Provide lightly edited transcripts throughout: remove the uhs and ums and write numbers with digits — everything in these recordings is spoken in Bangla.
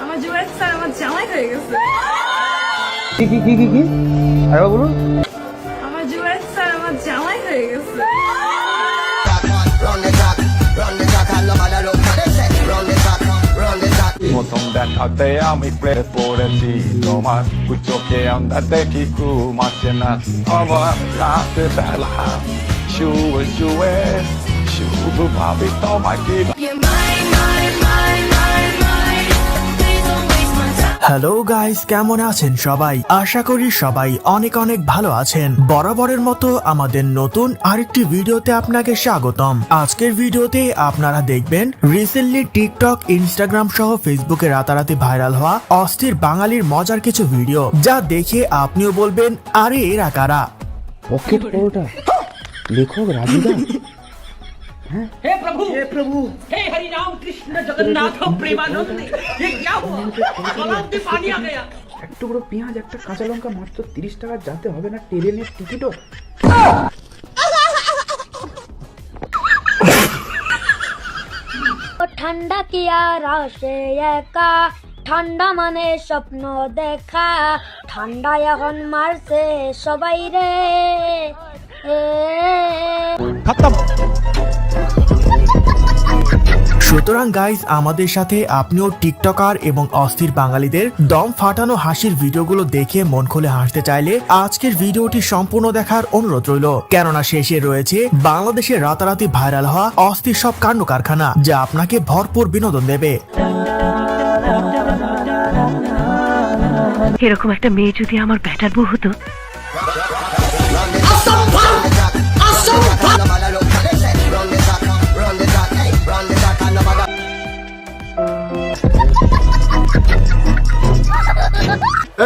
আমার জুয়েল স্যার আমার জামাই হয়ে গেছে। কি কি কি কি কি আরে বলুন। আমার জুয়েল স্যার আমার জামাই হয়ে গেছে। Bottom that out there, I'm a play for the team. Man, put your care on that they keep cool, marching us over after battle. Shoe, Bobby, oh my God. Hello guys, কেমন আছেন সবাই? আশা করি সবাই অনেক অনেক ভালো আছেন। বরাবরের মতো আমাদের নতুন আরেকটি ভিডিওতে আপনাকে স্বাগতম। আজকের ভিডিওতে আপনারা দেখবেন রিসেন্টলি টিকটক, ইনস্টাগ্রাম সহ ফেসবুকে রাতারাতি ভাইরাল হওয়া অস্থির বাঙালির মজার কিছু ভিডিও, যা দেখে আপনিও বলবেন আরে এরা কারা। পকেট পরোটা লেখক রাজুদা। हे प्रभु हे हरि राम कृष्ण जगन्नाथ प्रेमानंद, ये क्या हुआ? तालाब में पानी आ गया। এক টুকরো পেঁয়াজ, একটা কাঁচা লঙ্কা, মাত্র 30 টাকা, যাতে হবে না ট্রেনের টিকিটও। ঠান্ডা কি আর আসে একা, ঠান্ডা মানে স্বপ্ন দেখা, ঠান্ডা এখন মারছে সবাই রে। সুতরাং গাইজ, আমাদের সাথে আপনিও টিকটকার এবং অস্থির বাঙালিদের দম ফাটানো হাসির ভিডিওগুলো দেখে মন খুলে হাসতে চাইলে আজকের ভিডিওটি সম্পূর্ণ দেখার অনুরোধ রইল, কেননা শেষে রয়েছে বাংলাদেশের রাতারাতি ভাইরাল হওয়া অস্থির সব কাণ্ড কারখানা, যা আপনাকে ভরপুর বিনোদন দেবে। এরকম একটা মেয়ে যদি আমার ব্যাটার বউ হতো।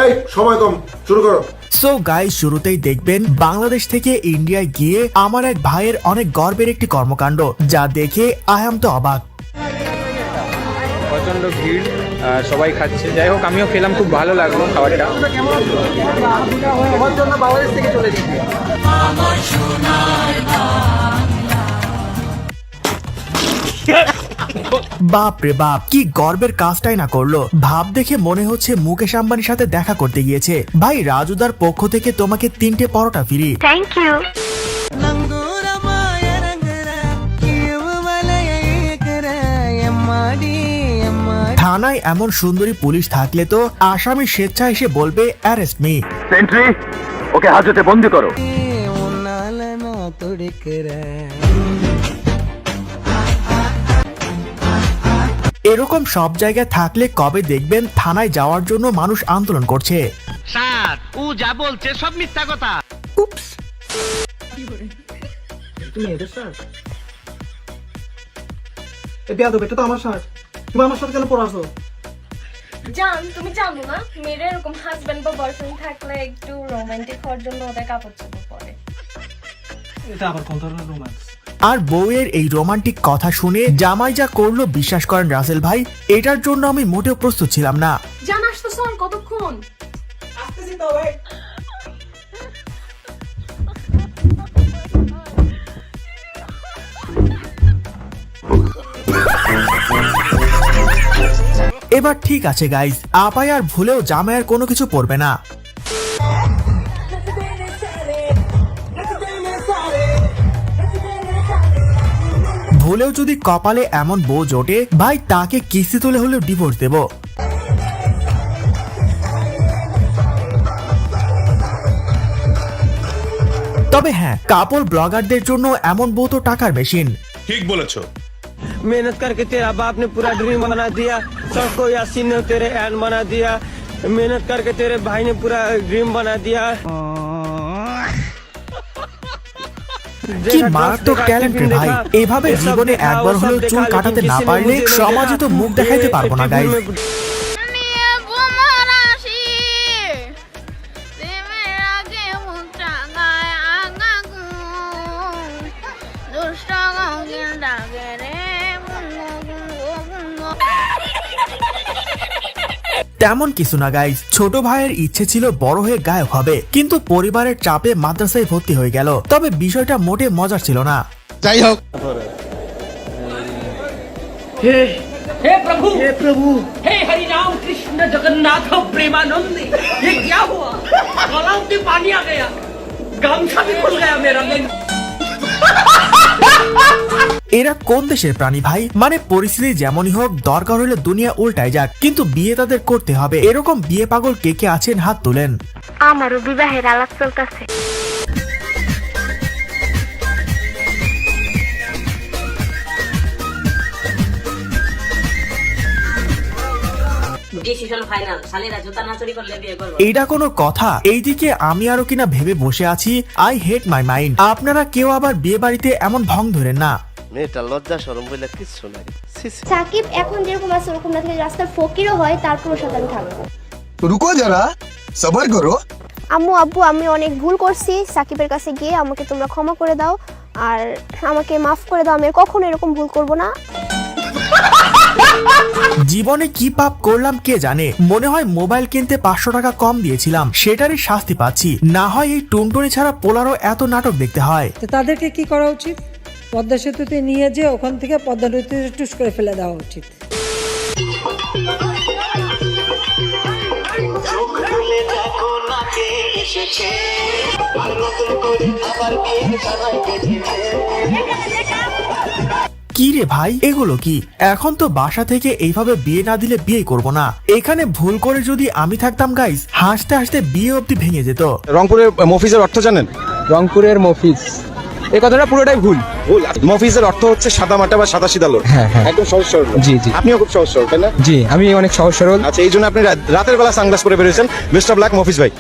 এই সময় কম, শুরু করো। সো গাইস, শুরুতেই দেখবেন বাংলাদেশ থেকে ইন্ডিয়ায় গিয়ে আমার এক ভাইয়ের অনেক গর্বের একটি কর্মকাণ্ড, যা দেখে আই এম তো অবাক। প্রচন্ড ভিড়, সবাই খাচ্ছে। যাই হোক, আমিও খেলাম, খুব ভালো লাগলো খাবারটা। আমার জন্য বাংলাদেশ থেকে চলে গেছি। বাপ রে বাপ, কি গর্বের কাজটাই না করলো। ভাব দেখে মনে হচ্ছে মুকেশ আম্বানির সাথে দেখা করতে গিয়েছে। ভাই, রাজুদার পক্ষ থেকে তোমাকে 3টে পরোটা ফ্রি। Thank you. থানায় এমন সুন্দরী পুলিশ থাকলে তো আসামি স্বেচ্ছা এসে বলবে অ্যারেস্ট মি। সেন্ট্রি, ওকে হাজতে বন্দি করো। এরকম সব জায়গায় থাকলে কবে দেখবেন থানায় যাওয়ার জন্য মানুষ আন্দোলন করছে। স্যার, ও যা বলছে সব মিথ্যা কথা। উপস। তুমি এদের স্যার? এ বেয়াদব, এটা তো আমার শার্ট। তুমি আমার সাথে কেন পরে আসো? জান, তুমি জানো না মেয়ের এরকম হাজবেন্ড বা বয়ফ্রেন্ড থাকলে একটু রোমান্টিক হওয়ার জন্য ওদের কাপড় চোপড় পরে। এটা আবার কোন ধরনের রোম্যান্স? আর বউয়ের এই রোমান্টিক কথা শুনে জামাই যা করলো, বিশ্বাস করেন রাসেল ভাই, এটার জন্য আমি মোটেও প্রস্তুত ছিলাম না। জান, আসতো শোন কতক্ষণ। আসতেছি তো ভাই। এবার ঠিক আছে গাইজ, আপাই আর ভুলেও জামাইয়ের কোনো কিছু পড়বে না। ভুলেও যদি কপালে এমন বউ জোটে, ভাই তাকে কিস্তি তুলে হলেও ডিভোর্স দেব। তবে হ্যাঁ, কাপড় ব্লগারদের জন্য এমন বউ তো টাকার মেশিন। ঠিক বলেছো। मेहनत करके तेरा बाप ने पूरा ड्रीम बना दिया, सबको यासीन ने तेरे एन बना दिया, मेहनत करके तेरे भाई ने पूरा ड्रीम बना दिया। কি মারাত্মক ট্যালেন্ট রে ভাই, এভাবে জীবনে একবার হলেও চুল কাটাতে না পারলে সমাজে তো মুখ দেখাইতে পারবো না গাইজ। তেমন কিছু না গাইজ, ছোট ভাইয়ের ইচ্ছে ছিল বড় হয়ে গায়ক হবে, কিন্তু পরিবারের চাপে মাদ্রাসায় ভর্তি হয়ে গেল। তবে বিষয়টা মোটে মজার ছিল না। যাই হোক, हे प्रभु हे हरि राम कृष्ण जगन्नाथ प्रेमानंदी, ये क्या हुआ? गलाव में पानी आ गया, गामछा भी खुल गया मेरा। এরা কোন দেশের প্রাণী ভাই? মানে পরিস্থিতি যেমনই হোক, দরকার হলে দুনিয়া উল্টায় যাক, কিন্তু বিয়ে তাদের করতে হবে। এরকম বিয়ে পাগল কে কে আছেন হাত তোলেন। আমারও বিবাহের আলাপ চলতেছে। এইটা কোনো কথা? এইদিকে আমি আরো কিনা ভেবে বসে আছি, আই হেট মাই মাইন্ড। আপনারা কেউ আবার বিয়ে বাড়িতে এমন ভং ধরেন না। মেয়েটা লজ্জা শরম বলে কিচ্ছু নাই। সাকিব এখন যেরকম আছে ওরকম না থেকে রাস্তার ফকিরও হয়, তারপর সাথে আমি থাকবো। রুকো যারা, সবার করো। আম্মু আব্বু, আমি অনেক ভুল করছি, সাকিবের কাছে গিয়ে আমাকে তোমরা ক্ষমা করে দাও আর আমাকে মাফ করে দাও, আমি আর কখনো এরকম ভুল করব না। জীবনে কি পাপ করলাম কে জানে। মনে হয় মোবাইল কিনতে 500 টাকা কম দিয়েছিলাম, সেটারই শাস্তি পাচ্ছি। না হয় এই টুনটুনি ছাড়া পোলারও এত নাটক দেখতে হয়। তো তাদেরকে কি করা উচিত? পদ্মা সেতুতে নিয়ে যে ওখান থেকে পদ্মা নদীতে টুস করে ফেলে দেওয়া উচিত। কি রে ভাই, এগুলো কি? এখন তো বাসা থেকে এইভাবে বিয়ে না দিলে বিয়ে করব না। এখানে ভুল করে যদি আমি থাকতাম গাইস, হাসতে হাসতে বিয়ে অবধি ভেঙে যেত। রংপুরের মফিজের অর্থ জানেন? রংপুরের মফিজ, এই কথাটা পুরোটাই ভুল। ভুল। মফিজের অর্থ হচ্ছে সাদা মাটা বা সাদা সিধা লোক। হ্যাঁ হ্যাঁ, একদম সহজ সরল। জি জি, আপনিও খুব সহজ সরল, তাই না? জি আমি অনেক সহজ সরল। আচ্ছা, এই জন্য আপনি রাতের বেলা সানগ্লাস পরে বেরিয়েছেন। বেস্ট অফ লাক মফিজ ভাই।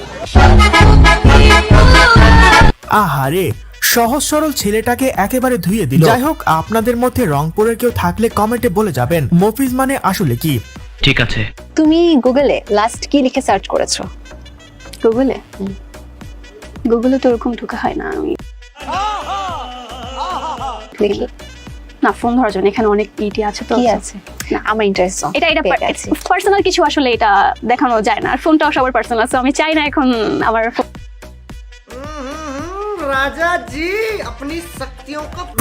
আহারে, সহজ সরল ছেলেটাকে একেবারে ধুয়ে দিল। যাই হোক, আপনাদের মধ্যে রংপুরের কেউ থাকলে কমেন্টে বলে যাবেন মফিজ মানে আসলে কি। ঠিক আছে। তুমি গুগলে লাস্ট কি লিখে সার্চ করেছো? গুগলে তো ওরকম ঢোকা হয় না। আমি দেখি না, ফোন ধরার জন্য এখানে অনেক ইটি আছে। তো কি আছে? না, আমার ইন্টারেস্ট এটা পার্সোনাল কিছু, আসলে এটা দেখানো যায় না। আর ফোনটাও সবার পার্সোনাল, সো আমি চাই না এখন আমার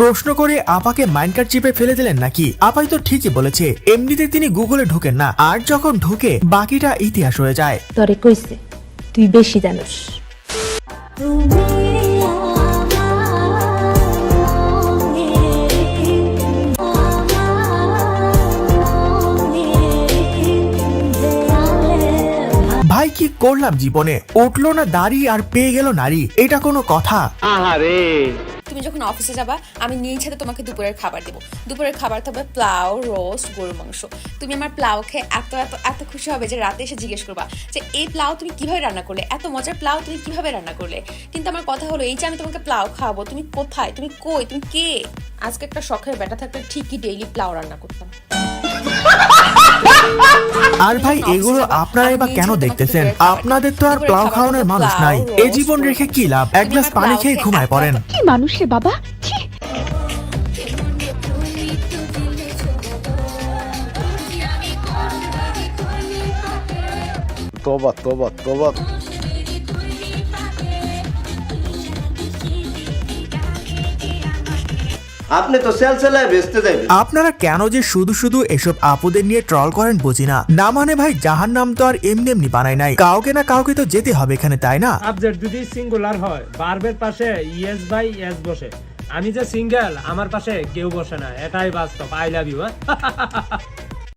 প্রশ্ন করে আপাকে মাইন্ডকার্ড চিপে ফেলে দিলেন নাকি? আপাই তো ঠিকই বলেছে, এমনিতে তিনি গুগলে ঢুকেন না, আর যখন ঢুকে বাকিটা ইতিহাস হয়ে যায়। তোরে কইছে তুই বেশি জানোস। ভাই কি করলাম জীবনে? উঠলো না দাড়ি আর পেয়ে গেল নারী, এটা কোনো কথা? তুমি যখন অফিসে যাবা, আমি নিজ হাতে তোমাকে দুপুরের খাবার দেবো। দুপুরের খাবার থাকবে পোলাও, রোস্ট, গরুর মাংস। তুমি আমার পোলাও খেয়ে এত এত এত খুশি হবে যে রাতে এসে জিজ্ঞেস করবা যে এই পোলাও তুমি কিভাবে রান্না করলে, এত মজার পোলাও তুমি কিভাবে রান্না করলে। কিন্তু আমার কথা হলো এই যে আমি তোমাকে পোলাও খাওয়াবো, তুমি কোথায়, তুমি কই, তুমি কে? আজকে একটা শখের ব্যাটা থাকলে ঠিকই ডেইলি পোলাও রান্না করতাম। আর ভাই এগুলো আপনারা এবার কেন দেখতেছেন? আপনাদের তো আর প্লাউ খাওয়ানোর মানুষ নাই। এই জীবন রেখে কি লাভ? এক গ্লাস পানি খেয়ে ঘুমায় পড়েন। কি মানুষ রে বাবা। তোবা তোবা তোবা। আপনি তো সেল সেলায় বেচতে যাবেন। আপনারা কেন যে শুধু শুধু এসব আপুদের নিয়ে ট্রল করেন বুঝি না। না মানে ভাই, জাহান্নাম তো আর এমনি এমনি বানায় নাই, কাউকে না কাউকে তো যেতে হবে এখানে, তাই না? সাবজেক্ট যদি সিঙ্গুলার হয়, ভার্বের পাশে ইয়েস বাই ইয়েস বসে। আমি যে সিঙ্গেল, আমার পাশে কেউ বসে না, এটাই বাস্তব। I love you.